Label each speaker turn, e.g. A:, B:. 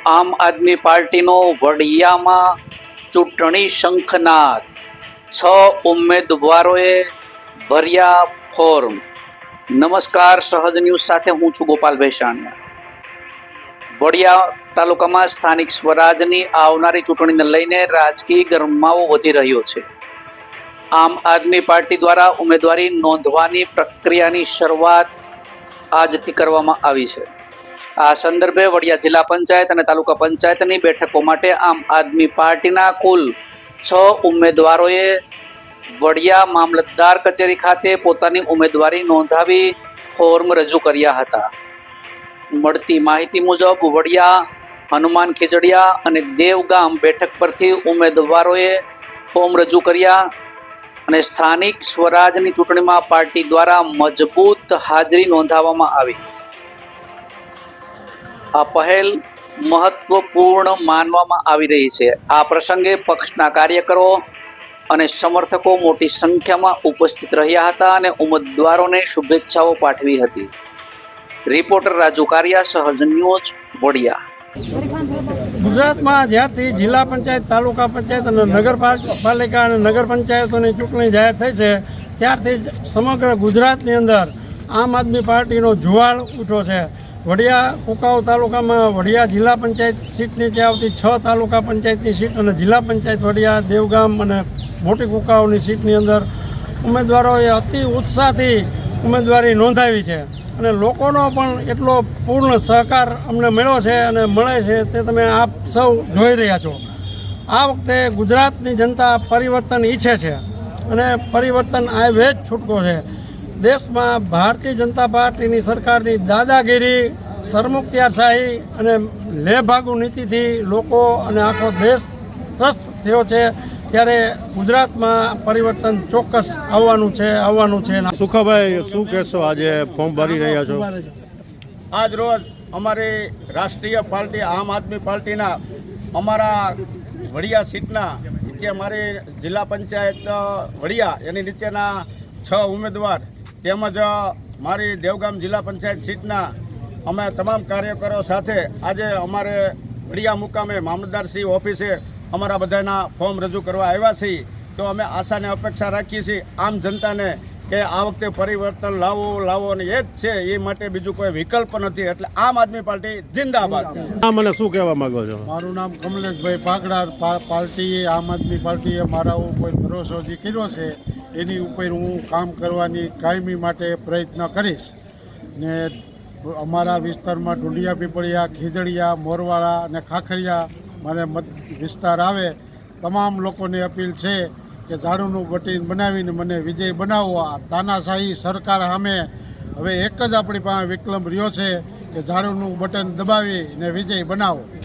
A: આમ આદમી પાર્ટીનો વડિયામાં ચૂંટણી શંખનાદ, 6 ઉમેદવારોએ ભર્યા ફોર્મ। નમસ્કાર, સહજ ન્યૂઝ સાથે હું છું ગોપાલ ભેસાણિયા। વડિયા તાલુકામાં સ્થાનિક સ્વરાજની આવનારી ચૂંટણીને લઈને રાજકીય ગરમાવો વધી રહ્યો છે। આમ આદમી પાર્ટી દ્વારા ઉમેદવારી નોંધવાની પ્રક્રિયાની શરૂઆત આજથી કરવામાં આવી છે। આ સંદર્ભે વડિયા જિલ્લા પંચાયત અને તાલુકા પંચાયતની બેઠકો માટે આમ આદમી પાર્ટીના કુલ 6 ઉમેદવારોએ વડિયા મામલતદાર કચેરી ખાતે પોતાની ઉમેદવારી નોંધાવી ફોર્મ રજૂ કર્યા હતા। મળતી માહિતી મુજબ વડિયા, હનુમાન ખીજડીયા અને દેવગામ બેઠક પરથી ઉમેદવારોએ ફોર્મ રજૂ કર્યા અને સ્થાનિક સ્વરાજની ચૂંટણીમાં પાર્ટી દ્વારા મજબૂત હાજરી નોંધાવવામાં આવી। આ પહેલ મહત્વપૂર્ણ માનવામાં આવી રહી છે। આ પ્રસંગે પક્ષના કાર્યકરો અને સમર્થકો મોટી સંખ્યામાં ઉપસ્થિત રહ્યા હતા અને ઉમેદવારોને શુભેચ્છાઓ પાઠવી હતી। રિપોર્ટર રાજુ કારિયા, સહજ ન્યૂઝ, વડિયા।
B: ગુજરાતમાં જ્યારથી જિલ્લા પંચાયત, તાલુકા પંચાયત અને નગરપાલિકા અને નગર પંચાયતોની ચૂંટણી જાહેર થઈ છે, ત્યારથી જ સમગ્ર ગુજરાતની અંદર આમ આદમી પાર્ટીનો જુવાળ ઉઠ્યો છે। વડિયા કુકાવ તાલુકામાં વડિયા જિલ્લા પંચાયત સીટ નીચે આવતી 6 તાલુકા પંચાયતની સીટ અને જિલ્લા પંચાયત વડિયા, દેવગામ અને મોટી કુકાવની સીટની અંદર ઉમેદવારોએ અતિ ઉત્સાહથી ઉમેદવારી નોંધાવી છે અને લોકોનો પણ એટલો પૂર્ણ સહકાર અમને મળ્યો છે અને મળે છે તે તમે આપ સૌ જોઈ રહ્યા છો। આ વખતે ગુજરાતની જનતા પરિવર્તન ઈચ્છે છે અને પરિવર્તન આવે જ છૂટકો છે। દેશમાં ભારતીય જનતા પાર્ટીની સરકારની દાદાગીરી, સરમુખત્યારશાહી અને લેભાગુ નીતિથી લોકો અને આખો દેશ ત્રસ્ત થયો છે, ત્યારે ગુજરાતમાં પરિવર્તન ચોક્કસ આવવાનું છે।
C: સુખાભાઈ, શું કહેશો? આજે ફોર્મ ભરી રહ્યા છો?
D: આજ રોજ અમારી રાષ્ટ્રીય પાર્ટી આમ આદમી પાર્ટીના અમારા વડિયા સીટના જે અમારી જિલ્લા પંચાયત વડિયા એની નીચેના 6 ઉમેદવાર તેમજ મારી દેવગામ જિલ્લા પંચાયત સીટના અમે તમામ કાર્યકરો સાથે આજે અમારે વડિયા મુકામે મામલતદારશ્રી ઓફિસે અમારા બધાના ફોર્મ રજૂ કરવા આવ્યા છીએ। તો અમે આશાને અપેક્ષા રાખીએ છીએ આમ જનતાને કે આ વખતે પરિવર્તન લાવો અને એ જ છે, એ માટે બીજું કોઈ વિકલ્પ નથી। એટલે આમ આદમી પાર્ટી જિંદાબાદ।
C: મને શું કહેવા માંગો છો?
E: મારું નામ કમલેશભાઈ પાગડા। પાર્ટીએ આમ આદમી પાર્ટીએ મારા ઉપર ભરોસો જે કર્યો છે એની ઉપર હું કામ કરવાની કાયમી માટે પ્રયત્ન કરીશ ને અમારા વિસ્તારમાં ઢુંડિયા, પીપળિયા, ખીજડીયા, મોરવાડા અને ખાખરિયા મને વિસ્તાર આવે તમામ લોકોની અપીલ છે કે ઝાડુનું બટન બનાવીને મને વિજય બનાવો। આ તાનાશાહી સરકાર સામે હવે એક જ આપણી પાસે વિકલ્પ રહ્યો છે કે ઝાડુનું બટન દબાવીને વિજય બનાવો।